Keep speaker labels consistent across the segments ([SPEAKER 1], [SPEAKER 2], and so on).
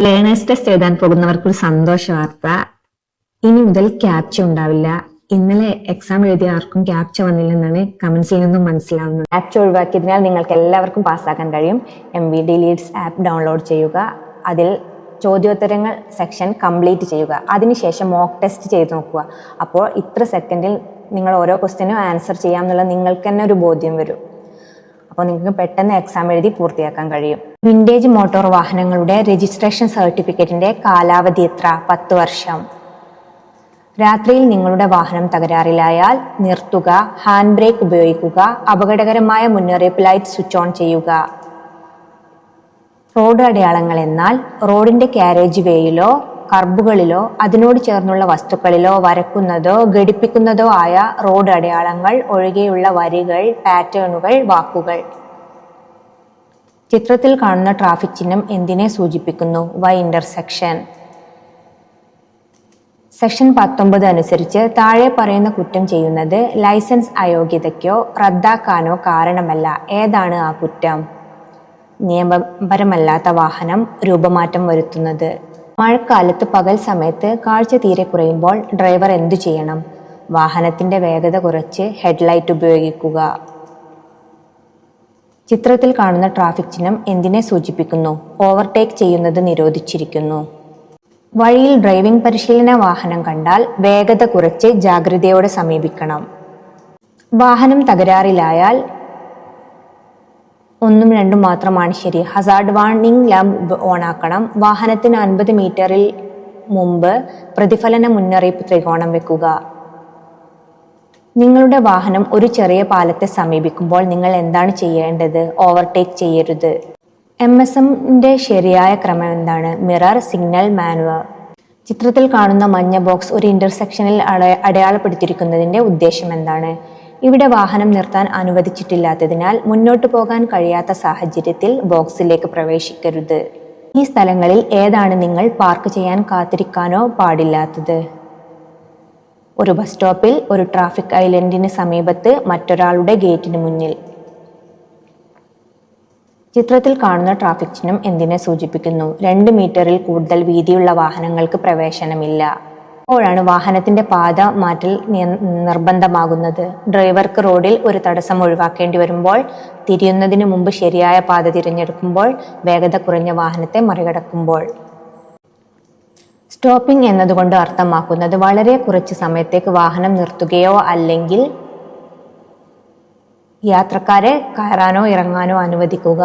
[SPEAKER 1] Learners test എഴുതാൻ പോകുന്നവർക്ക് ഒരു സന്തോഷ വാർത്ത. ഇനി മുതൽ ക്യാപ്ച ഉണ്ടാവില്ല. ഇന്നലെ എക്സാം എഴുതിയ ആർക്കും ക്യാപ്ച വന്നില്ലെന്നാണ് കമന്റ്സിൽ നിന്നും മനസ്സിലാവുന്നത്.
[SPEAKER 2] ക്യാപ്ച ഒഴിവാക്കിയതിനാൽ നിങ്ങൾക്ക് എല്ലാവർക്കും പാസ്സാക്കാൻ കഴിയും. MVD ലീഡ്സ് ആപ്പ് ഡൗൺലോഡ് ചെയ്യുക. അതിൽ ചോദ്യോത്തരങ്ങൾ സെക്ഷൻ കംപ്ലീറ്റ് ചെയ്യുക. അതിനുശേഷം മോക്ക് ടെസ്റ്റ് ചെയ്ത് നോക്കുക. അപ്പോൾ ഇത്ര സെക്കൻഡിൽ നിങ്ങൾ ഓരോ ക്വസ്റ്റ്യനും ആൻസർ ചെയ്യാമെന്നുള്ള നിങ്ങൾക്ക് തന്നെ ഒരു ബോധ്യം വരും. അപ്പോൾ നിങ്ങൾക്ക് പെട്ടെന്ന് എക്സാം എഴുതി പൂർത്തിയാക്കാൻ കഴിയും. വിൻറ്റേജ് മോട്ടോർ വാഹനങ്ങളുടെ രജിസ്ട്രേഷൻ സർട്ടിഫിക്കറ്റിന്റെ കാലാവധി എത്ര? 10 വർഷം. രാത്രിയിൽ നിങ്ങളുടെ വാഹനം തകരാറിലായാൽ നിർത്തുക, ഹാൻഡ് ബ്രേക്ക് ഉപയോഗിക്കുക, അപകടകരമായ മുന്നറിയിപ്പ് ലൈറ്റ് സ്വിച്ച് ഓൺ ചെയ്യുക. റോഡ് അടയാളങ്ങൾ എന്നാൽ റോഡിന്റെ കാരേജ് വേയിലോ കർബുകളിലോ അതിനോട് ചേർന്നുള്ള വസ്തുക്കളിലോ വരക്കുന്നതോ ഘടിപ്പിക്കുന്നതോ ആയ റോഡ് അടയാളങ്ങൾ ഒഴികെയുള്ള വരികൾ, പാറ്റേണുകൾ, വാക്കുകൾ. ചിത്രത്തിൽ കാണുന്ന ട്രാഫിക് ചിഹ്നം എന്തിനെ സൂചിപ്പിക്കുന്നു? Y intersection. സെക്ഷൻ 19 അനുസരിച്ച് താഴെ പറയുന്ന കുറ്റം ചെയ്യുന്നത് ലൈസൻസ് അയോഗ്യതയ്ക്കോ റദ്ദാക്കാനോ കാരണമല്ല. ഏതാണ് ആ കുറ്റം? നിയമപരമല്ലാത്ത വാഹനം രൂപമാറ്റം വരുത്തുന്നത്. മഴക്കാലത്ത് പകൽ സമയത്ത് കാഴ്ച തീരെ കുറയുമ്പോൾ ഡ്രൈവർ എന്തു ചെയ്യണം? വാഹനത്തിന്റെ വേഗത കുറച്ച് ഹെഡ്ലൈറ്റ് ഉപയോഗിക്കുക. ചിത്രത്തിൽ കാണുന്ന ട്രാഫിക് ചിഹ്നം എന്തിനെ സൂചിപ്പിക്കുന്നു? ഓവർടേക്ക് ചെയ്യുന്നത് നിരോധിച്ചിരിക്കുന്നു. വഴിയിൽ ഡ്രൈവിംഗ് പരിശീലന വാഹനം കണ്ടാൽ വേഗത കുറച്ച് ജാഗ്രതയോടെ സമീപിക്കണം. വാഹനം തകരാറിലായാൽ 1ഉം 2ഉം മാത്രമാണ് ശരി. ഹസാർഡ് വാർണിംഗ് ലാമ്പ് ഓണാക്കണം. വാഹനത്തിന് 50 മീറ്ററിൽ മുമ്പ് പ്രതിഫലന മുന്നറിയിപ്പ് ത്രികോണം വെക്കുക. നിങ്ങളുടെ വാഹനം ഒരു ചെറിയ പാലത്തെ സമീപിക്കുമ്പോൾ നിങ്ങൾ എന്താണ് ചെയ്യേണ്ടത്? ഓവർടേക്ക് ചെയ്യരുത്. MSMന്റെ ശരിയായ ക്രമം എന്താണ്? Mirror, signal, manual. ചിത്രത്തിൽ കാണുന്ന മഞ്ഞ ബോക്സ് ഒരു ഇന്റർസെക്ഷനിൽ അടയാളപ്പെടുത്തിയിരിക്കുന്നതിന്റെ ഉദ്ദേശം എന്താണ്? ഇവിടെ വാഹനം നിർത്താൻ അനുവദിച്ചിട്ടില്ലാത്തതിനാൽ മുന്നോട്ടു പോകാൻ കഴിയാത്ത സാഹചര്യത്തിൽ ബോക്സിലേക്ക് പ്രവേശിക്കരുത്. ഈ സ്ഥലങ്ങളിൽ ഏതാണ് നിങ്ങൾ പാർക്ക് ചെയ്യാൻ കാത്തിരിക്കാനോ പാടില്ലാത്തത്? ഒരു ബസ് സ്റ്റോപ്പിൽ, ഒരു ട്രാഫിക് ഐലൻഡിന് സമീപത്ത്, മറ്റൊരാളുടെ ഗേറ്റിന് മുന്നിൽ. ചിത്രത്തിൽ കാണുന്ന ട്രാഫിക് ചിഹ്നം എന്തിനെ സൂചിപ്പിക്കുന്നു? 2 മീറ്ററിൽ കൂടുതൽ വീതിയുള്ള വാഹനങ്ങൾക്ക് പ്രവേശനമില്ല. അപ്പോഴാണ് വാഹനത്തിന്റെ പാത മാറ്റൽ നിർബന്ധമാകുന്നത്. ഡ്രൈവർക്ക് റോഡിൽ ഒരു തടസ്സം ഒഴിവാക്കേണ്ടി വരുമ്പോൾ, തിരിയുന്നതിന് മുമ്പ് ശരിയായ പാത തിരഞ്ഞെടുക്കുമ്പോൾ, വേഗത കുറഞ്ഞ വാഹനത്തെ മറികടക്കുമ്പോൾ. സ്റ്റോപ്പിംഗ് എന്നതുകൊണ്ട് അർത്ഥമാക്കുന്നത് വളരെ കുറച്ച് സമയത്തേക്ക് വാഹനം നിർത്തുകയോ അല്ലെങ്കിൽ യാത്രക്കാരെ കയറാനോ ഇറങ്ങാനോ അനുവദിക്കുക.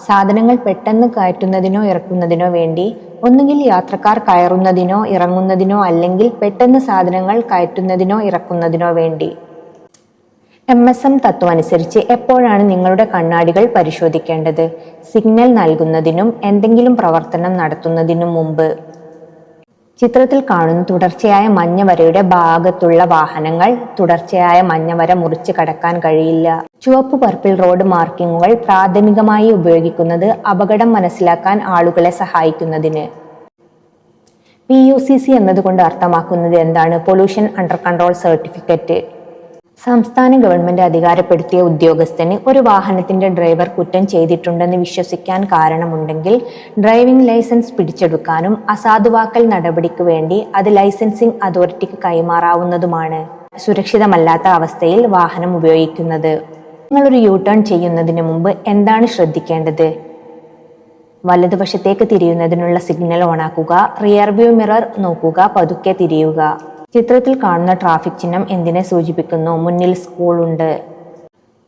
[SPEAKER 2] സാധനങ്ങൾ പെട്ടെന്ന് കയറ്റുന്നതിനോ ഇറക്കുന്നതിനോ വേണ്ടി. ഒന്നുകിൽ യാത്രക്കാർ കയറുന്നതിനോ ഇറങ്ങുന്നതിനോ അല്ലെങ്കിൽ പെട്ടെന്ന് സാധനങ്ങൾ കയറ്റുന്നതിനോ ഇറക്കുന്നതിനോ വേണ്ടി. MSM തത്വം അനുസരിച്ച് എപ്പോഴാണ് നിങ്ങളുടെ കണ്ണാടികൾ പരിശോധിക്കേണ്ടത്? സിഗ്നൽ നൽകുന്നതിനും എന്തെങ്കിലും പ്രവർത്തനം നടത്തുന്നതിനും മുമ്പ്. ചിത്രത്തിൽ കാണുന്ന തുടർച്ചയായ മഞ്ഞവരയുടെ ഭാഗത്തുള്ള വാഹനങ്ങൾ തുടർച്ചയായ മഞ്ഞവര മുറിച്ച് കടക്കാൻ കഴിയില്ല. ചുവപ്പ് പർപ്പിൾ റോഡ് മാർക്കിങ്ങുകൾ പ്രാഥമികമായി ഉപയോഗിക്കുന്നത് അപകടം മനസ്സിലാക്കാൻ ആളുകളെ സഹായിക്കുന്നതിന്. PUCC എന്നതുകൊണ്ട് അർത്ഥമാക്കുന്നത് എന്താണ്? Pollution under control certificate. സംസ്ഥാന ഗവൺമെന്റ് അധികാരപ്പെടുത്തിയ ഉദ്യോഗസ്ഥന് ഒരു വാഹനത്തിന്റെ ഡ്രൈവർ കുറ്റം ചെയ്തിട്ടുണ്ടെന്ന് വിശ്വസിക്കാൻ കാരണമുണ്ടെങ്കിൽ ഡ്രൈവിംഗ് ലൈസൻസ് പിടിച്ചെടുക്കാനും അസാധുവാക്കൽ നടപടിക്ക് വേണ്ടി അത് ലൈസൻസിംഗ് അതോറിറ്റിക്ക് കൈമാറാവുന്നതുമാണ്. സുരക്ഷിതമല്ലാത്ത അവസ്ഥയിൽ വാഹനം ഉപയോഗിക്കുന്നത്. നിങ്ങളൊരു U-ടേൺ ചെയ്യുന്നതിന് മുമ്പ് എന്താണ് ശ്രദ്ധിക്കേണ്ടത്? വലതുവശത്തേക്ക് തിരിയുന്നതിനുള്ള സിഗ്നൽ ഓണാക്കുക. റിയർ വ്യൂ മിറർ നോക്കുക. പതുക്കെ തിരിയുക. ചിത്രത്തിൽ കാണുന്ന ട്രാഫിക് ചിഹ്നം എന്തിനെ സൂചിപ്പിക്കുന്നു? മുന്നിൽ സ്കൂൾ ഉണ്ട്.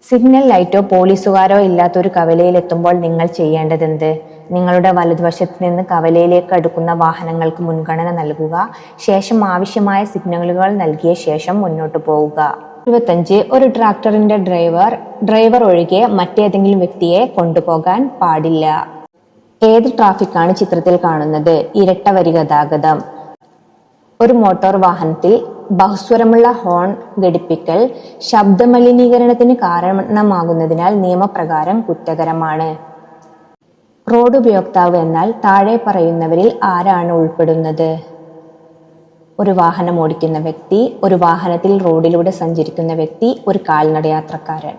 [SPEAKER 2] സിഗ്നൽ ലൈറ്റോ പോലീസുകാരോ ഇല്ലാത്തൊരു കവലയിലെത്തുമ്പോൾ നിങ്ങൾ ചെയ്യേണ്ടതെന്ത്? നിങ്ങളുടെ വലതുവശത്ത് നിന്ന് കവലയിലേക്ക് അടുക്കുന്ന വാഹനങ്ങൾക്ക് മുൻഗണന നൽകുക. ശേഷം ആവശ്യമായ സിഗ്നലുകൾ നൽകിയ ശേഷം മുന്നോട്ട് പോവുക. 25. ഒരു ട്രാക്ടറിന്റെ ഡ്രൈവർ ഒഴികെ മറ്റേതെങ്കിലും വ്യക്തിയെ കൊണ്ടുപോകാൻ പാടില്ല. ഏത് ട്രാഫിക്കാണ് ചിത്രത്തിൽ കാണുന്നത്? ഇരട്ട വരി ഗതാഗതം. ഒരു മോട്ടോർ വാഹനത്തിൽ ബഹുസ്വരമുള്ള ഹോൺ ഘടിപ്പിക്കൽ ശബ്ദമലിനീകരണത്തിന് കാരണമാകുന്നതിനാൽ നിയമപ്രകാരം കുറ്റകരമാണ്. റോഡ് ഉപയോക്താവ് എന്നാൽ താഴെ പറയുന്നവരിൽ ആരാണ് ഉൾപ്പെടുന്നത്? ഒരു വാഹനം ഓടിക്കുന്ന വ്യക്തി, ഒരു വാഹനത്തിൽ റോഡിലൂടെ സഞ്ചരിക്കുന്ന വ്യക്തി, ഒരു കാൽനട യാത്രക്കാരൻ.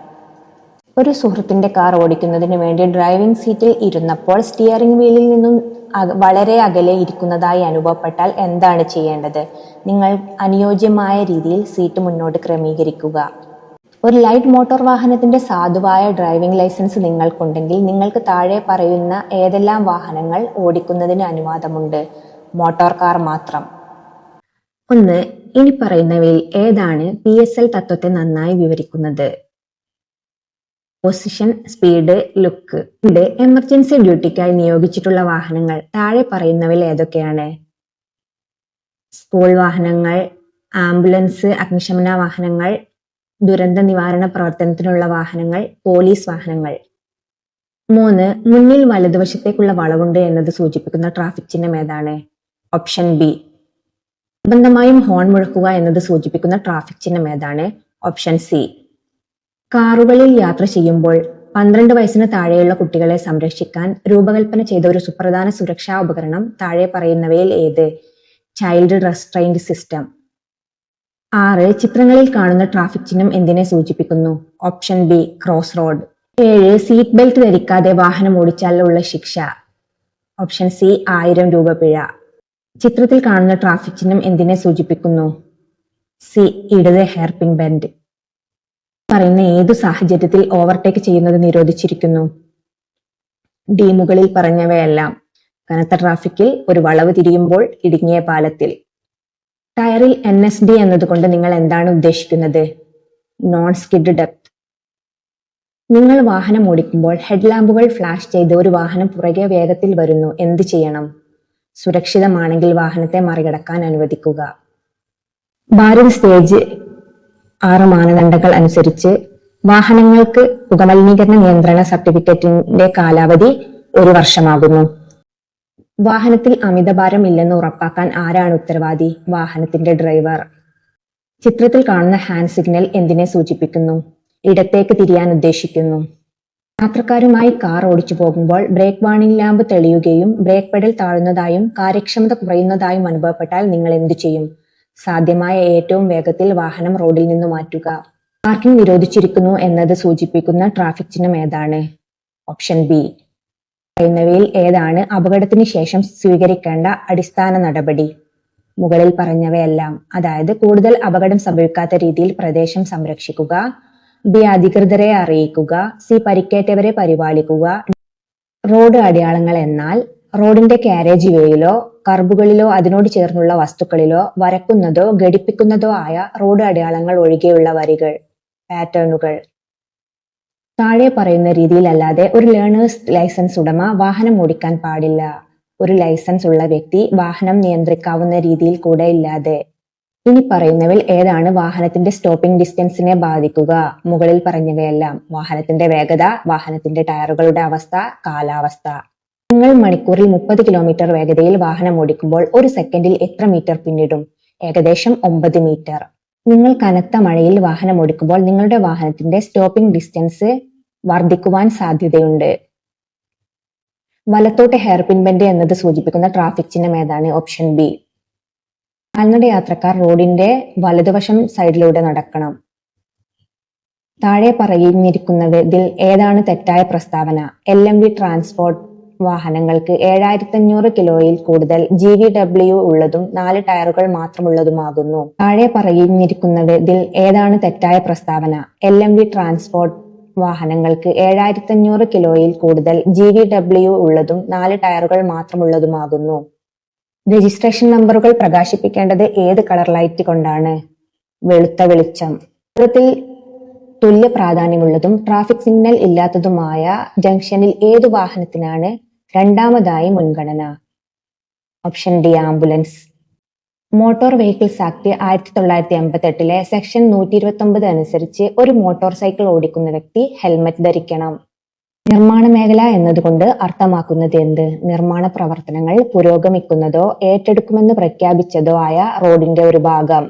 [SPEAKER 2] ഒരു സുഹൃത്തിന്റെ കാർ ഓടിക്കുന്നതിന് വേണ്ടി ഡ്രൈവിംഗ് സീറ്റിൽ ഇരുന്നപ്പോൾ സ്റ്റിയറിംഗ് വീലിൽ നിന്നും വളരെ അകലെ ഇരിക്കുന്നതായി അനുഭവപ്പെട്ടാൽ എന്താണ് ചെയ്യേണ്ടത്? നിങ്ങൾ അനുയോജ്യമായ രീതിയിൽ സീറ്റ് മുന്നോട്ട് ക്രമീകരിക്കുക. ഒരു ലൈറ്റ് മോട്ടോർ വാഹനത്തിന്റെ സാധുവായ ഡ്രൈവിംഗ് ലൈസൻസ് നിങ്ങൾക്കുണ്ടെങ്കിൽ നിങ്ങൾക്ക് താഴെ പറയുന്ന ഏതെല്ലാം വാഹനങ്ങൾ ഓടിക്കുന്നതിന് അനുവാദമുണ്ട്? മോട്ടോർ കാർ മാത്രം.
[SPEAKER 1] 1. ഇനി പറയുന്നവയിൽ ഏതാണ് PSL തത്വത്തെ നന്നായി വിവരിക്കുന്നത്? Position, speed, look. ഇവിടെ എമർജൻസി ഡ്യൂട്ടിക്കായി നിയോഗിച്ചിട്ടുള്ള വാഹനങ്ങൾ താഴെ പറയുന്നവയിൽ ഏതൊക്കെയാണ്? സ്കൂൾ വാഹനങ്ങൾ, ആംബുലൻസ്, അഗ്നിശമന വാഹനങ്ങൾ, ദുരന്ത നിവാരണ പ്രവർത്തനത്തിനുള്ള വാഹനങ്ങൾ, പോലീസ് വാഹനങ്ങൾ. 3. മുന്നിൽ വലതുവശത്തേക്കുള്ള വളവുണ്ട് എന്നത് സൂചിപ്പിക്കുന്ന ട്രാഫിക് ചിഹ്നം ഏതാണ്? Option B. നിർബന്ധമായും ഹോൺ മുഴക്കുക എന്നത് സൂചിപ്പിക്കുന്ന ട്രാഫിക് ചിഹ്നം ഏതാണ്? Option C. കാറുകളിൽ യാത്ര ചെയ്യുമ്പോൾ 12 വയസ്സിന് താഴെയുള്ള കുട്ടികളെ സംരക്ഷിക്കാൻ രൂപകൽപ്പന ചെയ്ത ഒരു സുപ്രധാന സുരക്ഷാ ഉപകരണം താഴെ പറയുന്നവയിൽ ഏത്? Child restraint system. 6. ചിത്രങ്ങളിൽ കാണുന്ന ട്രാഫിക് ചിഹ്നം എന്തിനെ സൂചിപ്പിക്കുന്നു? Option B. Cross road. 7. Seat belt ധരിക്കാതെ വാഹനം ഓടിച്ചാൽ ഉള്ള ശിക്ഷ? Option C. 1000 രൂപ പിഴ. ചിത്രത്തിൽ കാണുന്ന ട്രാഫിക് ചിഹ്നം എന്തിനെ സൂചിപ്പിക്കുന്നു? സി. ഇടത് ഹെയർപിൻ ബെൻഡ്. പറയുന്ന ഏതു സാഹചര്യത്തിൽ ഓവർടേക്ക് ചെയ്യുന്നത് നിരോധിച്ചിരിക്കുന്നു? ഡി. മുകളിൽ പറഞ്ഞവയെല്ലാം. കനത്ത ട്രാഫിക്കിൽ, ഒരു വളവ് തിരിയുമ്പോൾ, ഇടുങ്ങിയ പാലത്തിൽ. ടയറിൽ NSD എന്നതുകൊണ്ട് നിങ്ങൾ എന്താണ് ഉദ്ദേശിക്കുന്നത്? Non skid depth. നിങ്ങൾ വാഹനം ഓടിക്കുമ്പോൾ ഹെഡ്ലാമ്പുകൾ ഫ്ലാഷ് ചെയ്ത് ഒരു വാഹനം പുറകെ വേഗത്തിൽ വരുന്നു, എന്ത് ചെയ്യണം? സുരക്ഷിതമാണെങ്കിൽ വാഹനത്തെ മറികടക്കാൻ അനുവദിക്കുക. ഭാരത് സ്റ്റേജ് 6 മാനദണ്ഡങ്ങൾ അനുസരിച്ച് വാഹനങ്ങൾക്ക് പുകമലിനീകരണ നിയന്ത്രണ സർട്ടിഫിക്കറ്റിന്റെ കാലാവധി 1 വർഷമാകുന്നു. വാഹനത്തിൽ അമിതഭാരം ഇല്ലെന്ന് ഉറപ്പാക്കാൻ ആരാണ് ഉത്തരവാദി? വാഹനത്തിന്റെ ഡ്രൈവർ. ചിത്രത്തിൽ കാണുന്ന ഹാൻഡ് സിഗ്നൽ എന്തിനെ സൂചിപ്പിക്കുന്നു? ഇടത്തേക്ക് തിരിയാൻ ഉദ്ദേശിക്കുന്നു. യാത്രക്കാരുമായി കാർ ഓടിച്ചു പോകുമ്പോൾ ബ്രേക്ക് വാർണിംഗ് ലാമ്പ് തെളിയുകയും ബ്രേക്ക് പെഡൽ താഴുന്നതായും കാര്യക്ഷമത കുറയുന്നതായും അനുഭവപ്പെട്ടാൽ നിങ്ങൾ എന്തു ചെയ്യും? സാധ്യമായ ഏറ്റവും വേഗത്തിൽ വാഹനം റോഡിൽ നിന്ന് മാറ്റുക. പാർക്കിംഗ് നിരോധിച്ചിരിക്കുന്നു എന്നത് സൂചിപ്പിക്കുന്ന ട്രാഫിക് ചിഹ്നം ഏതാണ്? Option B. പറയുന്നവയിൽ ഏതാണ് അപകടത്തിന് ശേഷം സ്വീകരിക്കേണ്ട അടിസ്ഥാന നടപടി? മുകളിൽ പറഞ്ഞവയെല്ലാം. അതായത് കൂടുതൽ അപകടം സംഭവിക്കാത്ത രീതിയിൽ പ്രദേശം സംരക്ഷിക്കുക, ബി. അധികൃതരെ അറിയിക്കുക, സി. പരിക്കേറ്റവരെ പരിപാലിക്കുക. റോഡ് അടയാളങ്ങൾ എന്നാൽ റോഡിന്റെ കാരേജ് വേയിലോ കർബുകളിലോ അതിനോട് ചേർന്നുള്ള വസ്തുക്കളിലോ വരക്കുന്നതോ ഘടിപ്പിക്കുന്നതോ ആയ റോഡ് അടയാളങ്ങൾ ഒഴികെയുള്ള വരികൾ, പാറ്റേണുകൾ. താഴെ പറയുന്ന രീതിയിലല്ലാതെ ഒരു ലേണേഴ്സ് ലൈസൻസ് ഉടമ വാഹനം ഓടിക്കാൻ പാടില്ല. ഒരു ലൈസൻസ് ഉള്ള വ്യക്തി വാഹനം നിയന്ത്രിക്കാവുന്ന രീതിയിൽ കൂടെ ഇല്ലാതെ. ഇനി പറയുന്നവയിൽ ഏതാണ് വാഹനത്തിന്റെ സ്റ്റോപ്പിംഗ് ഡിസ്റ്റൻസിനെ ബാധിക്കുക? മുകളിൽ പറഞ്ഞവയെല്ലാം. വാഹനത്തിന്റെ വേഗത, വാഹനത്തിന്റെ ടയറുകളുടെ അവസ്ഥ, കാലാവസ്ഥ. നിങ്ങൾ മണിക്കൂറിൽ 30 കിലോമീറ്റർ വേഗതയിൽ വാഹനം ഓടിക്കുമ്പോൾ 1 സെക്കൻഡിൽ എത്ര മീറ്റർ പിന്നിടും? ഏകദേശം 9 മീറ്റർ. നിങ്ങൾ കനത്ത മഴയിൽ വാഹനം ഓടിക്കുമ്പോൾ നിങ്ങളുടെ വാഹനത്തിന്റെ സ്റ്റോപ്പിംഗ് ഡിസ്റ്റൻസ് വർദ്ധിക്കുവാൻ സാധ്യതയുണ്ട്. വലത്തോട്ട് ഹെയർപിൻ ബെൻഡ് എന്നത് സൂചിപ്പിക്കുന്ന ട്രാഫിക് ചിഹ്നം ഏതാണ്? Option B. കാൽനട യാത്രക്കാർ റോഡിന്റെ വലതുവശം സൈഡിലൂടെ നടക്കണം. താഴെ പറഞ്ഞിരിക്കുന്നതിൽ ഏതാണ് തെറ്റായ പ്രസ്താവന? LMV ട്രാൻസ്പോർട്ട് വാഹനങ്ങൾക്ക് 7500 കിലോയിൽ കൂടുതൽ GVW ഉള്ളതും 4 ടയറുകൾ മാത്രമുള്ളതുമാകുന്നു. താഴെ പറഞ്ഞിരിക്കുന്നതിൽ ഏതാണ് തെറ്റായ പ്രസ്താവന? LMV ട്രാൻസ്പോർട്ട് വാഹനങ്ങൾക്ക് 7500 കിലോയിൽ കൂടുതൽ GVW ഉള്ളതും 4 ടയറുകൾ മാത്രമുള്ളതുമാകുന്നു. രജിസ്ട്രേഷൻ നമ്പറുകൾ പ്രകാശിപ്പിക്കേണ്ടത് ഏത് കളർ ലൈറ്റ് കൊണ്ടാണ്? വെളുത്ത വെളിച്ചം. ചിത്രത്തിൽ തുല്യ പ്രാധാന്യമുള്ളതും ട്രാഫിക് സിഗ്നൽ ഇല്ലാത്തതുമായ ജംഗ്ഷനിൽ ഏതു വാഹനത്തിനാണ് രണ്ടാമതായി മുൻഗണന? Option D. Ambulance. Motor vehicles act 1988 section 129 അനുസരിച്ച് ഒരു മോട്ടോർ സൈക്കിൾ ഓടിക്കുന്ന വ്യക്തി ഹെൽമറ്റ് ധരിക്കണം. നിർമ്മാണ മേഖല എന്നതുകൊണ്ട് അർത്ഥമാക്കുന്നത് എന്ത്? നിർമ്മാണ പ്രവർത്തനങ്ങൾ പുരോഗമിക്കുന്നതോ ഏറ്റെടുക്കുമെന്ന് പ്രഖ്യാപിച്ചതോ ആയ റോഡിന്റെ ഒരു ഭാഗം.